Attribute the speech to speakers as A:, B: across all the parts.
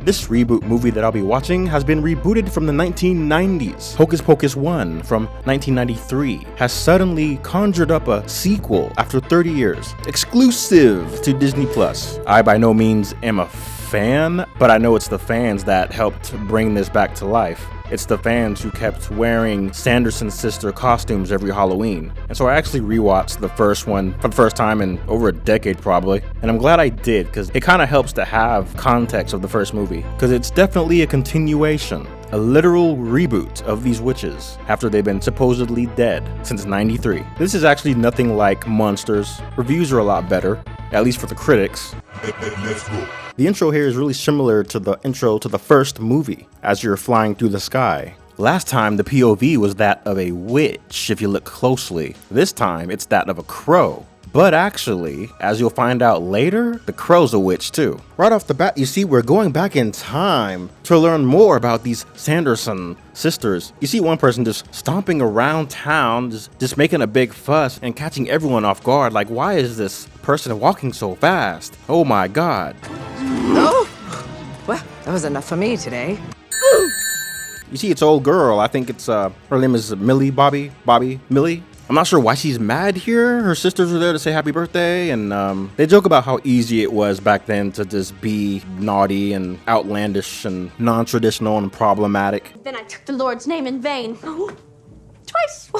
A: This reboot movie that I'll be watching has been rebooted from the 1990s. Hocus Pocus 1 from 1993 has suddenly conjured up a sequel after 30 years, exclusive to Disney+. I by no means am a fan, but I know it's the fans that helped bring this back to life. It's the fans who kept wearing Sanderson sister costumes every Halloween. And so I actually rewatched the first one for the first time in over a decade probably. And I'm glad I did, because it kind of helps to have context of the first movie. Because it's definitely a continuation, a literal reboot of these witches after they've been supposedly dead since '93. This is actually nothing like Monsters. Reviews are a lot better, at least for the critics.
B: Let's go.
A: The intro here is really similar to the intro to the first movie, as you're flying through the sky. Last time, the POV was that of a witch, if you look closely. This time, it's that of a crow. But actually, as you'll find out later, the crow's a witch too. Right off the bat, you see we're going back in time to learn more about these Sanderson sisters. You see one person just stomping around town, just making a big fuss and catching everyone off guard. Like, why is this person walking so fast? Oh my god.
C: Oh, well, that was enough for me today.
A: You see, it's old girl. I think it's, her name is Millie. I'm not sure why she's mad here. Her sisters were there to say happy birthday, and they joke about how easy it was back then to just be naughty and outlandish and non-traditional and problematic.
D: Then I took the Lord's name in vain. Twice.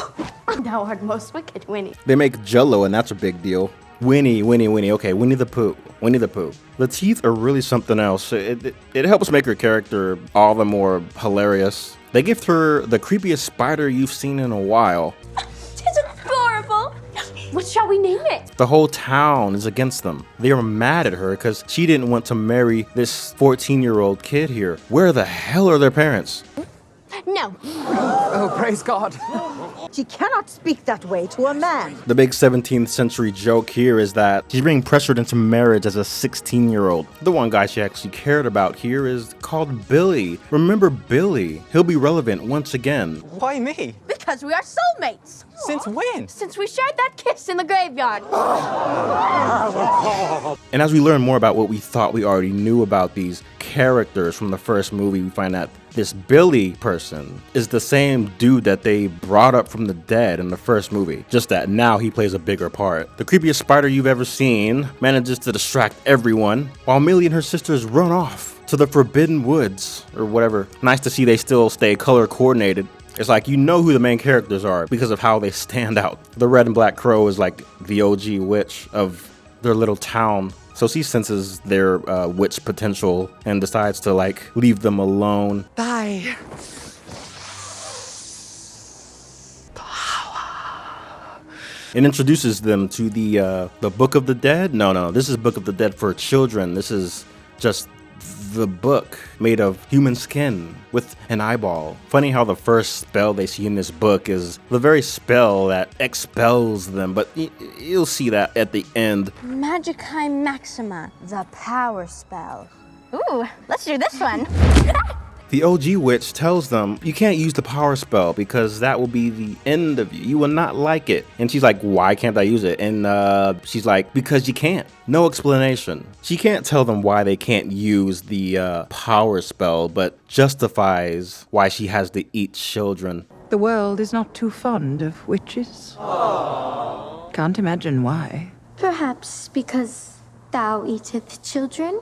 D: Thou art most wicked, Winnie.
A: They make Jell-O, and that's a big deal. Winnie. Okay, Winnie the Pooh. The teeth are really something else. It helps make her character all the more hilarious. They give her the creepiest spider you've seen in a while.
D: Tis adorable. What shall we name it?
A: The whole town is against them. They are mad at her because she didn't want to marry this 14-year-old kid here. Where the hell are their parents?
D: No.
C: Oh, praise God.
E: She cannot speak that way to a man.
A: The big 17th century joke here is that she's being pressured into marriage as a 16-year-old. The one guy she actually cared about here is called Billy. Remember Billy? He'll be relevant once again.
F: Why me?
D: Because we are soulmates.
F: Since when?
D: Since we shared that kiss in the graveyard.
A: And as we learn more about what we thought we already knew about these characters from the first movie, we find that this Billy person is the same dude that they brought up from the dead in the first movie, just that now he plays a bigger part. The creepiest spider you've ever seen manages to distract everyone, while Millie and her sisters run off to the Forbidden Woods, or whatever. Nice to see they still stay color coordinated. It's like you know who the main characters are because of how they stand out. The red and black crow is like the OG witch of their little town. So she senses their witch potential and decides to like leave them alone.
C: Bye.
A: It introduces them to the Book of the Dead. No, this is Book of the Dead for children. This is just the book made of human skin with an eyeball. Funny how the first spell they see in this book is the very spell that expels them, but you'll see that at the end.
D: Magicae Maxima, the power spell. Ooh, let's do this one.
A: The OG witch tells them, you can't use the power spell because that will be the end of you. You will not like it. And she's like, why can't I use it? And she's like, because you can't. No explanation. She can't tell them why they can't use the power spell, but justifies why she has to eat children.
C: The world is not too fond of witches. Can't imagine why.
D: Perhaps because thou eateth children?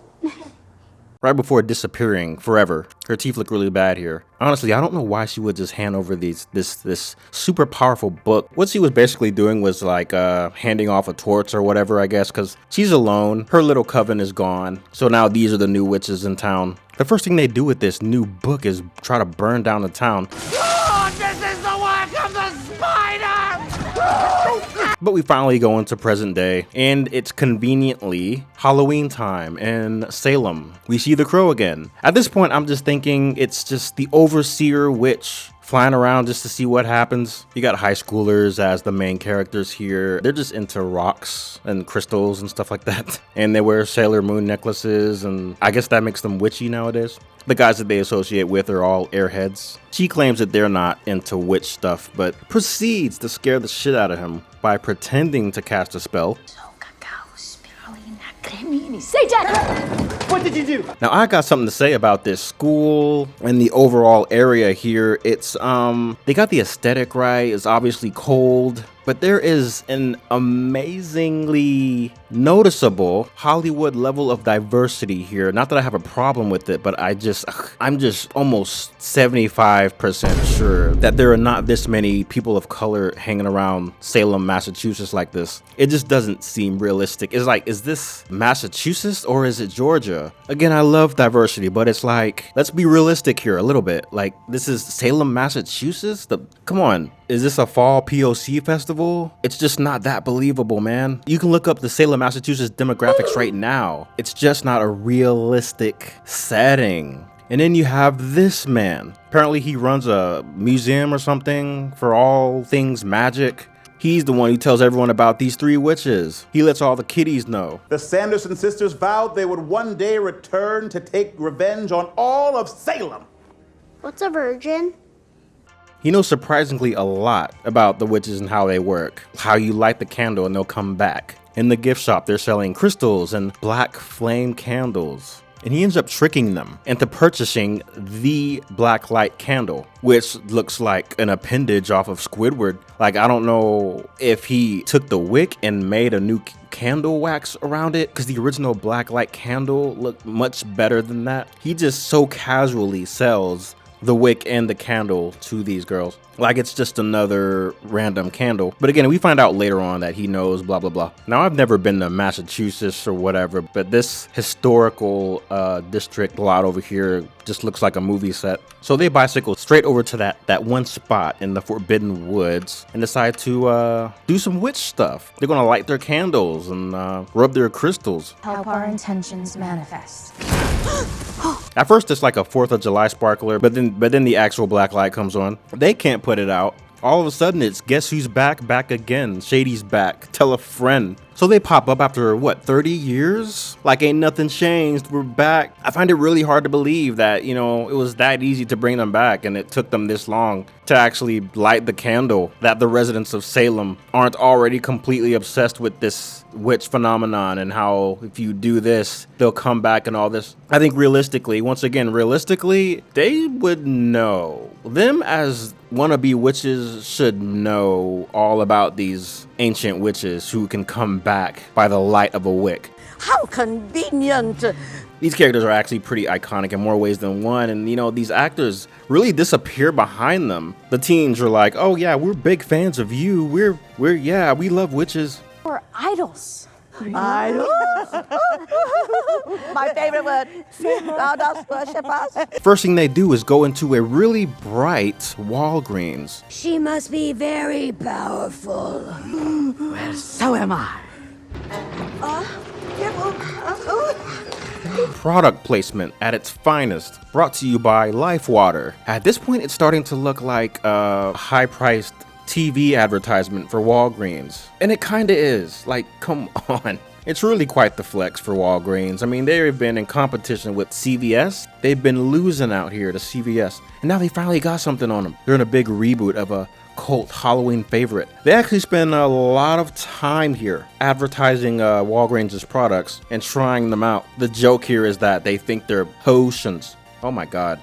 A: Right before disappearing forever. Her teeth look really bad here. Honestly, I don't know why she would just hand over this super powerful book. What she was basically doing was like handing off a torch or whatever, I guess, because she's alone. Her little coven is gone. So now these are the new witches in town. The first thing they do with this new book is try to burn down the town.
B: Oh, this is the work of the spider!
A: But we finally go into present day, and it's conveniently Halloween time in Salem. We see the crow again. At this point, I'm just thinking it's just the overseer witch flying around just to see what happens. You got high schoolers as the main characters here. They're just into rocks and crystals and stuff like that. And they wear Sailor Moon necklaces, and I guess that makes them witchy nowadays. The guys that they associate with are all airheads. She claims that they're not into witch stuff, but proceeds to scare the shit out of him by pretending to cast a spell.
D: Satan!
B: What did you do?
A: Now I got something to say about this school and the overall area here. It's they got the aesthetic right. It's obviously cold, but there is an amazingly noticeable Hollywood level of diversity here. Not that I have a problem with it, but I'm just almost 75% sure that there are not this many people of color hanging around Salem, Massachusetts like this. It just doesn't seem realistic. It's like, is this Massachusetts or is it Georgia? Again, I love diversity, but it's like, let's be realistic here a little bit. Like, this is Salem, Massachusetts? Come on. Is this a fall POC festival? It's just not that believable, man. You can look up the Salem, Massachusetts demographics right now. It's just not a realistic setting. And then you have this man. Apparently he runs a museum or something for all things magic. He's the one who tells everyone about these 3 witches. He lets all the kiddies know.
F: The Sanderson sisters vowed they would one day return to take revenge on all of Salem.
D: What's a virgin?
A: He knows surprisingly a lot about the witches and how they work. How you light the candle and they'll come back. In the gift shop, they're selling crystals and black flame candles. And he ends up tricking them into purchasing the black light candle, which looks like an appendage off of Squidward. Like, I don't know if he took the wick and made a new candle wax around it, because the original black light candle looked much better than that. He just so casually sells the wick and the candle to these girls like it's just another random candle. But again, we find out later on that he knows blah blah blah. Now, I've never been to Massachusetts or whatever, but this historical district lot over here just looks like a movie set. So they bicycle straight over to that one spot in the Forbidden Woods and decide to do some witch stuff. They're gonna light their candles and rub their crystals.
G: Help our intentions manifest.
A: At first, it's like a 4th of July sparkler, but then the actual black light comes on. They can't put it out. All of a sudden, it's guess who's back again. Shady's back. Tell a friend. So they pop up after, what, 30 years? Like ain't nothing changed. We're back. I find it really hard to believe that, you know, it was that easy to bring them back and it took them this long to actually light the candle, that the residents of Salem aren't already completely obsessed with this witch phenomenon and how if you do this, they'll come back and all this. I think realistically, they would know. Them as wannabe witches should know all about these ancient witches who can come back by the light of a wick.
E: How convenient!
A: These characters are actually pretty iconic in more ways than one, and you know, these actors really disappear behind them. The teens are like, oh yeah, we're big fans of you, we love witches.
G: We're idols.
E: Idols. My favorite word. Thou dost worship us.
A: First thing they do is go into a really bright Walgreens.
G: She must be very powerful.
E: Well, so am I.
A: Product placement at its finest, brought to you by Life Water. At this point, it's starting to look like a high-priced TV advertisement for Walgreens. And it kinda is. Like, come on. It's really quite the flex for Walgreens. I mean, they've been in competition with CVS. They've been losing out here to CVS. And now they finally got something on them. They're in a big reboot of a cult Halloween favorite. They actually spend a lot of time here advertising Walgreens' products and trying them out. The joke here is that they think they're potions. Oh my god.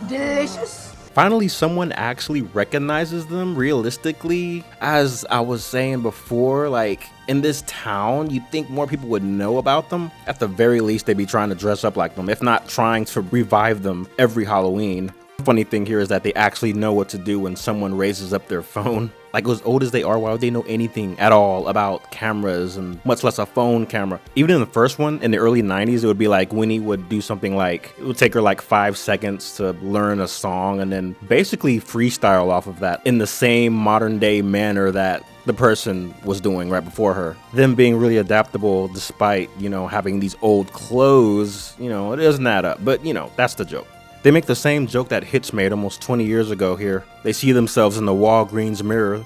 E: Delicious.
A: Finally, someone actually recognizes them realistically. As I was saying before, like, in this town, you'd think more people would know about them. At the very least, they'd be trying to dress up like them, if not trying to revive them every Halloween. Funny thing here is that they actually know what to do when someone raises up their phone. Like, as old as they are, why would they know anything at all about cameras and much less a phone camera? Even in the first one, in the early 90s, it would be like Winnie would do something like, it would take her like 5 seconds to learn a song and then basically freestyle off of that in the same modern day manner that the person was doing right before her. Them being really adaptable despite, you know, having these old clothes, you know, it doesn't add up, but you know, that's the joke. They make the same joke that Hitch made almost 20 years ago here. They see themselves in the Walgreens mirror.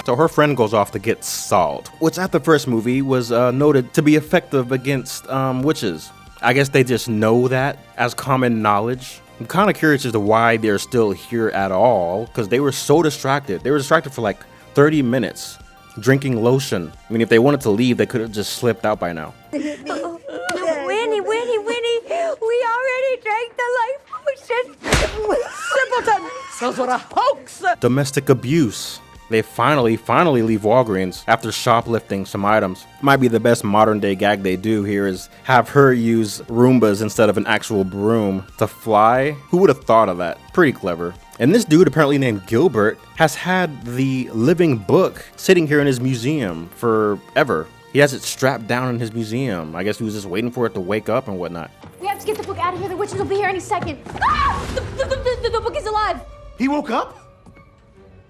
A: So her friend goes off to get salt, which at the first movie was noted to be effective against witches. I guess they just know that as common knowledge. I'm kind of curious as to why they're still here at all, because they were so distracted. They were distracted for like 30 minutes, drinking lotion. I mean, if they wanted to leave, they could have just slipped out by now.
G: Winnie, we already drank the life potion.
E: Simpleton! Those were a hoax!
A: Domestic abuse. They finally leave Walgreens after shoplifting some items. Might be the best modern day gag they do here is have her use Roombas instead of an actual broom to fly. Who would have thought of that? Pretty clever. And this dude, apparently named Gilbert, has had the living book sitting here in his museum forever. He has it strapped down in his museum. I guess he was just waiting for it to wake up and whatnot.
D: We have to get the book out of here. The witches will be here any second. Ah! The book is alive.
F: He woke up?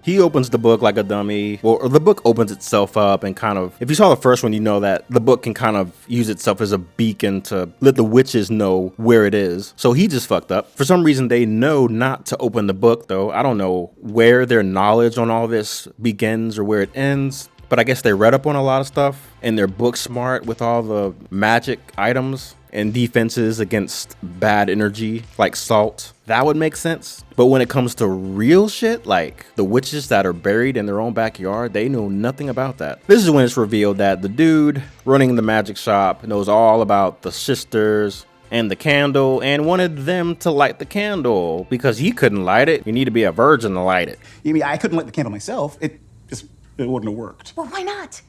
A: He opens the book like a dummy. Well, the book opens itself up and kind of, if you saw the first one, you know that the book can kind of use itself as a beacon to let the witches know where it is. So he just fucked up. For some reason, they know not to open the book, though. I don't know where their knowledge on all this begins or where it ends. But I guess they read up on a lot of stuff and they're book smart with all the magic items and defenses against bad energy like salt. That would make sense. But when it comes to real shit, like the witches that are buried in their own backyard, they know nothing about that. This is when it's revealed that the dude running the magic shop knows all about the sisters and the candle and wanted them to light the candle because he couldn't light it. You need to be a virgin to light it.
H: You mean I couldn't light the candle myself? It wouldn't have worked.
D: Well, why not?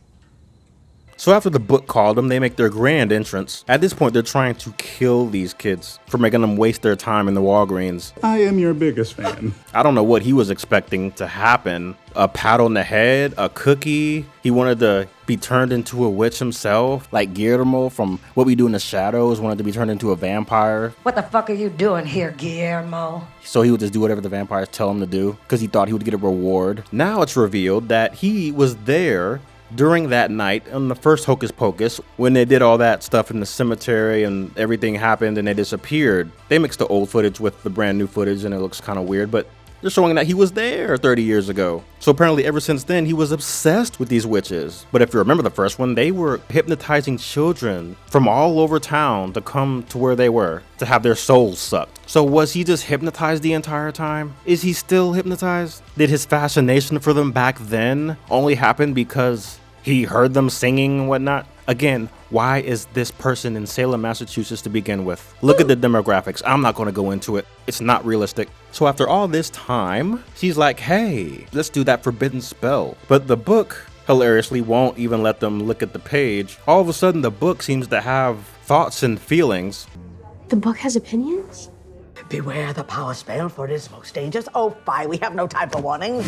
A: So after the book called them, they make their grand entrance. At this point, they're trying to kill these kids for making them waste their time in the Walgreens.
H: I am your biggest fan.
A: I don't know what he was expecting to happen. A pat on the head, a cookie. He wanted to be turned into a witch himself, like Guillermo from What We Do in the Shadows wanted to be turned into a vampire.
E: What the fuck are you doing here, Guillermo?
A: So he would just do whatever the vampires tell him to do because he thought he would get a reward. Now it's revealed that he was there during that night on the first Hocus Pocus when they did all that stuff in the cemetery and everything happened and they disappeared. They mixed the old footage with the brand new footage and it looks kind of weird, but they're showing that he was there 30 years ago. So apparently ever since then, he was obsessed with these witches. But if you remember the first one, they were hypnotizing children from all over town to come to where they were, to have their souls sucked. So was he just hypnotized the entire time? Is he still hypnotized? Did his fascination for them back then only happen because he heard them singing and whatnot? Again, why is this person in Salem, Massachusetts to begin with? Look at the demographics. I'm not going to go into it. It's not realistic. So after all this time, she's like, hey, let's do that forbidden spell. But the book hilariously won't even let them look at the page. All of a sudden, the book seems to have thoughts and feelings.
D: The book has opinions?
E: Beware the power spell, for it is most dangerous. Oh, fie, we have no time for warnings.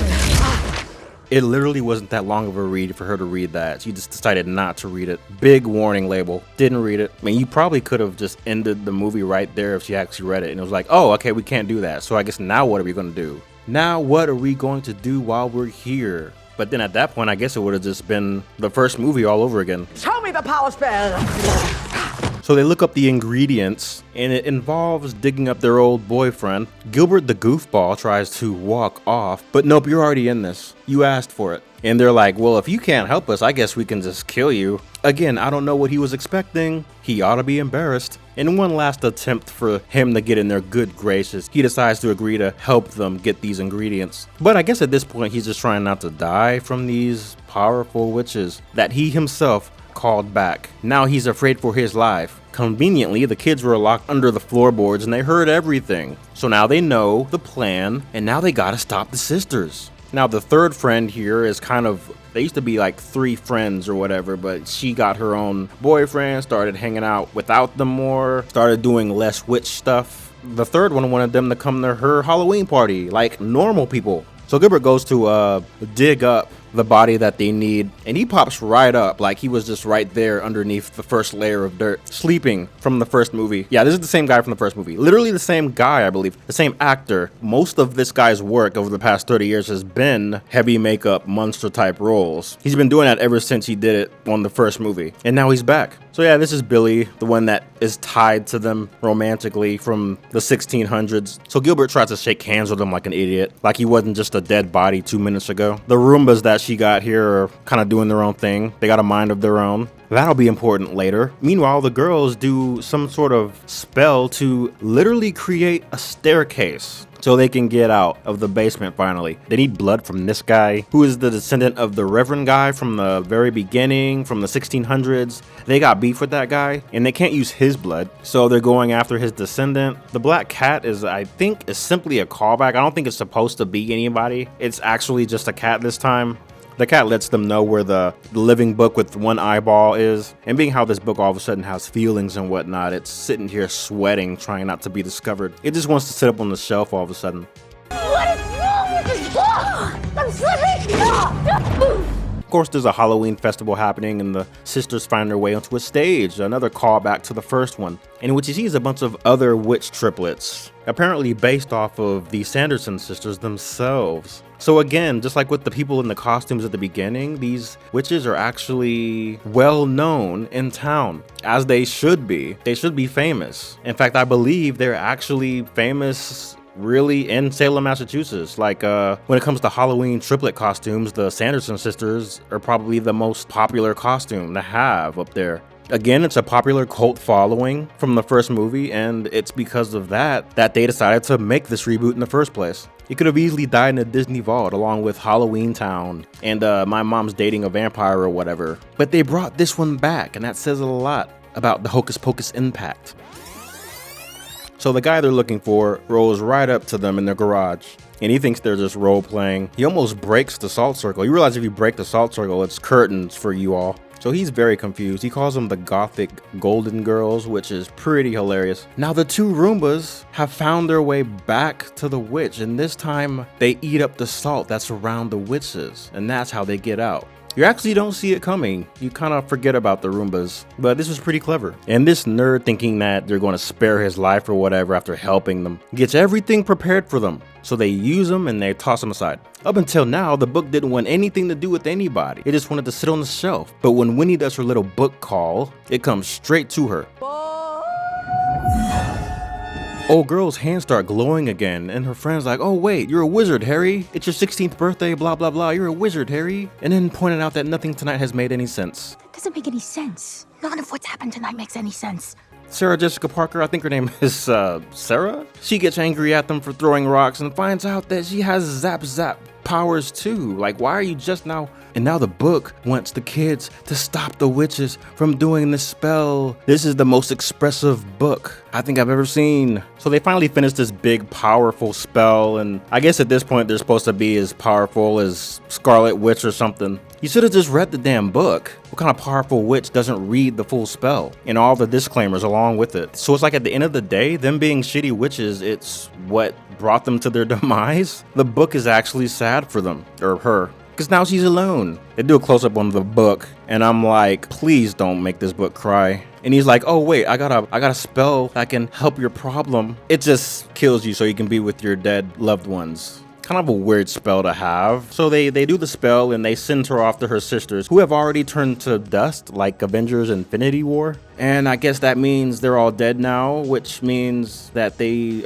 A: It literally wasn't that long of a read for her to read that. She just decided not to read it. Big warning label. Didn't read it. I mean, you probably could have just ended the movie right there if she actually read it. And it was like, oh, okay, we can't do that. So I guess now what are we going to do? Now what are we going to do while we're here? But then at that point, I guess it would have just been the first movie all over again.
E: Show me the power spell.
A: So they look up the ingredients, and it involves digging up their old boyfriend. Gilbert the goofball tries to walk off, but nope, you're already in this. You asked for it. And they're like, well, if you can't help us, I guess we can just kill you. Again, I don't know what he was expecting. He ought to be embarrassed. In one last attempt for him to get in their good graces, he decides to agree to help them get these ingredients. But I guess at this point, he's just trying not to die from these powerful witches that he himself called back. Now he's afraid for his life. Conveniently, the kids were locked under the floorboards and they heard everything. So now they know the plan and now they gotta stop the sisters. Now the third friend here is kind of, they used to be like 3 friends or whatever, but she got her own boyfriend, started hanging out without them more, started doing less witch stuff. The third one wanted them to come to her Halloween party like normal people. So Gilbert goes to dig up the body that they need, and he pops right up like he was just right there underneath the first layer of dirt, sleeping from the first movie. Yeah, this is the same guy from the first movie. Literally the same guy, I believe. The same actor. Most of this guy's work over the past 30 years has been heavy makeup, monster type roles. He's been doing that ever since he did it on the first movie, and now he's back. So yeah, this is Billy, the one that is tied to them romantically from the 1600s. So Gilbert tries to shake hands with him like an idiot, like he wasn't just a dead body 2 minutes ago. The Roombas that she got here are kind of doing their own thing. They got a mind of their own. That'll be important later. Meanwhile, the girls do some sort of spell to literally create a staircase so they can get out of the basement finally. They need blood from this guy, who is the descendant of the Reverend guy from the very beginning, from the 1600s. They got beef with that guy, and they can't use his blood, so they're going after his descendant. The black cat I think, is simply a callback. I don't think it's supposed to be anybody. It's actually just a cat this time. The cat lets them know where the living book with one eyeball is, and being how this book all of a sudden has feelings and whatnot, it's sitting here sweating, trying not to be discovered. It just wants to sit up on the shelf all of a sudden.
G: What is wrong with this book? I'm slipping!
A: Of course, there's a Halloween festival happening, and the sisters find their way onto a stage, another callback to the first one, in which you see is a bunch of other witch triplets, apparently based off of the Sanderson sisters themselves. So again, just like with the people in the costumes at the beginning, these witches are actually well known in town, as they should be. They should be famous. In fact, I believe they're actually famous really in Salem, Massachusetts. Like when it comes to Halloween triplet costumes, the Sanderson sisters are probably the most popular costume to have up there. Again, it's a popular cult following from the first movie, and it's because of that they decided to make this reboot in the first place. It could have easily died in a Disney vault along with Halloween Town and My Mom's Dating a Vampire or whatever. But they brought this one back, and that says a lot about the Hocus Pocus impact. So the guy they're looking for rolls right up to them in their garage, and he thinks they're just role playing. He almost breaks the salt circle. You realize if you break the salt circle, it's curtains for you all. So he's very confused. He calls them the Gothic Golden Girls, which is pretty hilarious. Now the two Roombas have found their way back to the witch, and this time they eat up the salt that's around the witches, and that's how they get out. You actually don't see it coming. You kind of forget about the Roombas, but this was pretty clever. And this nerd, thinking that they're going to spare his life or whatever after helping them, gets everything prepared for them. So they use him and they toss him aside. Up until now, the book didn't want anything to do with anybody. It just wanted to sit on the shelf. But when Winnie does her little book call, it comes straight to her. Old girl's hands start glowing again, and her friend's like, oh wait, you're a wizard, Harry. It's your 16th birthday, blah blah blah, you're a wizard, Harry. And then pointed out that nothing tonight has made any sense.
D: Doesn't make any sense. None of what's happened tonight makes any sense.
A: Sarah Jessica Parker, I think her name is Sarah? She gets angry at them for throwing rocks and finds out that she has zap powers too. Like, why are you just now? And now the book wants the kids to stop the witches from doing this spell. This is the most expressive book I think I've ever seen. So they finally finish this big, powerful spell, and I guess at this point they're supposed to be as powerful as Scarlet Witch or something. You should have just read the damn book. What kind of powerful witch doesn't read the full spell? And all the disclaimers along with it. So it's like at the end of the day, them being shitty witches, it's what brought them to their demise. The book is actually sad for them, or her, because now she's alone. They do a close-up on the book, and I'm like, please don't make this book cry. And he's like, oh wait, I got a spell that can help your problem. It just kills you so you can be with your dead loved ones. Kind of a weird spell to have. So they do the spell and they send her off to her sisters, who have already turned to dust like Avengers Infinity War. And I guess that means they're all dead now, which means that they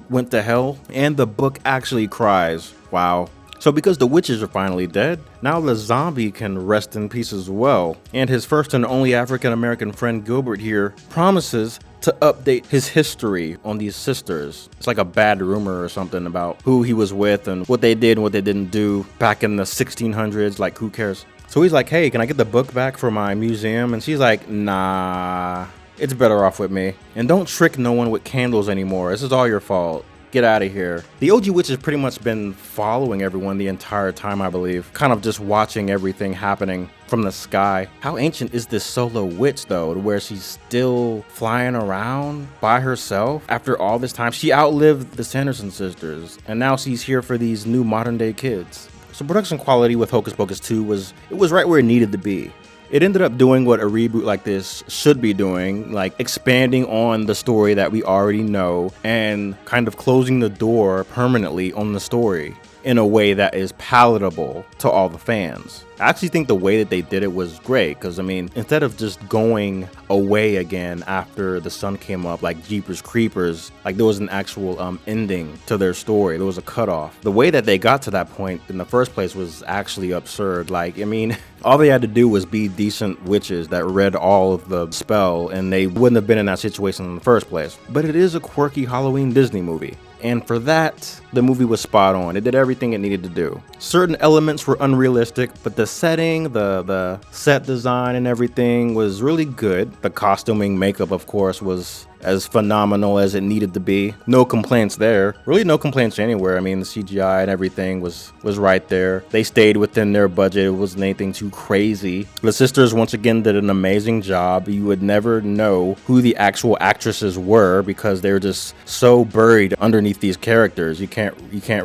A: went to hell. And the book actually cries. Wow. So because the witches are finally dead, now the zombie can rest in peace as well. And his first and only African-American friend Gilbert here promises to update his history on these sisters. It's like a bad rumor or something about who he was with and what they did and what they didn't do back in the 1600s, like who cares? So he's like, hey, can I get the book back for my museum? And she's like, nah, it's better off with me. And don't trick no one with candles anymore. This is all your fault. Get out of here. The OG witch has pretty much been following everyone the entire time, I believe. Kind of just watching everything happening from the sky. How ancient is this solo witch though, to where she's still flying around by herself after all this time? She outlived the Sanderson sisters, and now she's here for these new modern day kids. So production quality with Hocus Pocus 2 was right where it needed to be. It ended up doing what a reboot like this should be doing, like expanding on the story that we already know and kind of closing the door permanently on the story. in a way that is palatable to all the fans. I actually think the way that they did it was great, because I mean, instead of just going away again after the sun came up like Jeepers Creepers, like there was an actual ending to their story. There was a cutoff. The way that they got to that point in the first place was actually absurd. Like, I mean, all they had to do was be decent witches that read all of the spell, and they wouldn't have been in that situation in the first place. But it is a quirky Halloween Disney movie. And for that, the movie was spot on. It did everything it needed to do. Certain elements were unrealistic, but the setting, the set design and everything was really good. The costuming, makeup, of course, was as phenomenal as it needed to be. No complaints there. Really no complaints anywhere. I mean, the CGI and everything was right there. They stayed within their budget. It wasn't anything too crazy. The sisters once again did an amazing job. You would never know who the actual actresses were because they were just so buried underneath these characters. You can't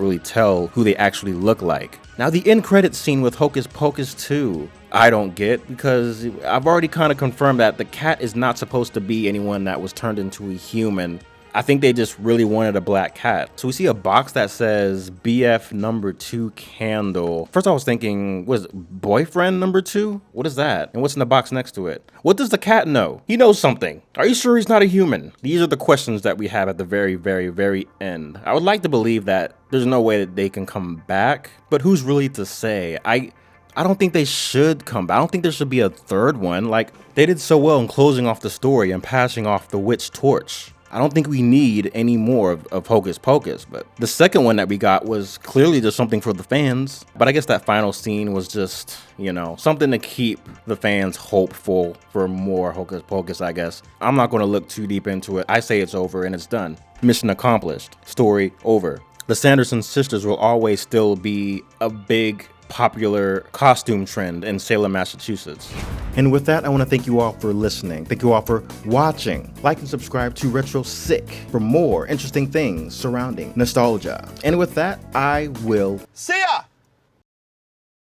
A: really tell who they actually look like. Now, the end credits scene with Hocus Pocus 2, I don't get, because I've already kind of confirmed that the cat is not supposed to be anyone that was turned into a human. I think they just really wanted a black cat. So we see a box that says BF number 2 candle. First I was thinking, was boyfriend number 2? What is that? And what's in the box next to it? What does the cat know? He knows something. Are you sure he's not a human? These are the questions that we have at the very, very, very end. I would like to believe that there's no way that they can come back, but who's really to say? I don't think they should come back. I don't think there should be a third one. Like, they did so well in closing off the story and passing off the witch torch. I don't think we need any more of Hocus Pocus, but the second one that we got was clearly just something for the fans. But I guess that final scene was just, you know, something to keep the fans hopeful for more Hocus Pocus, I guess. I'm not going to look too deep into it. I say it's over and it's done. Mission accomplished. Story over. The Sanderson sisters will always still be a big popular costume trend in Salem, Massachusetts. And with that, I want to thank you all for listening. Thank you all for watching. Like and subscribe to Retro Sick for more interesting things surrounding nostalgia. And with that, I will
F: See ya!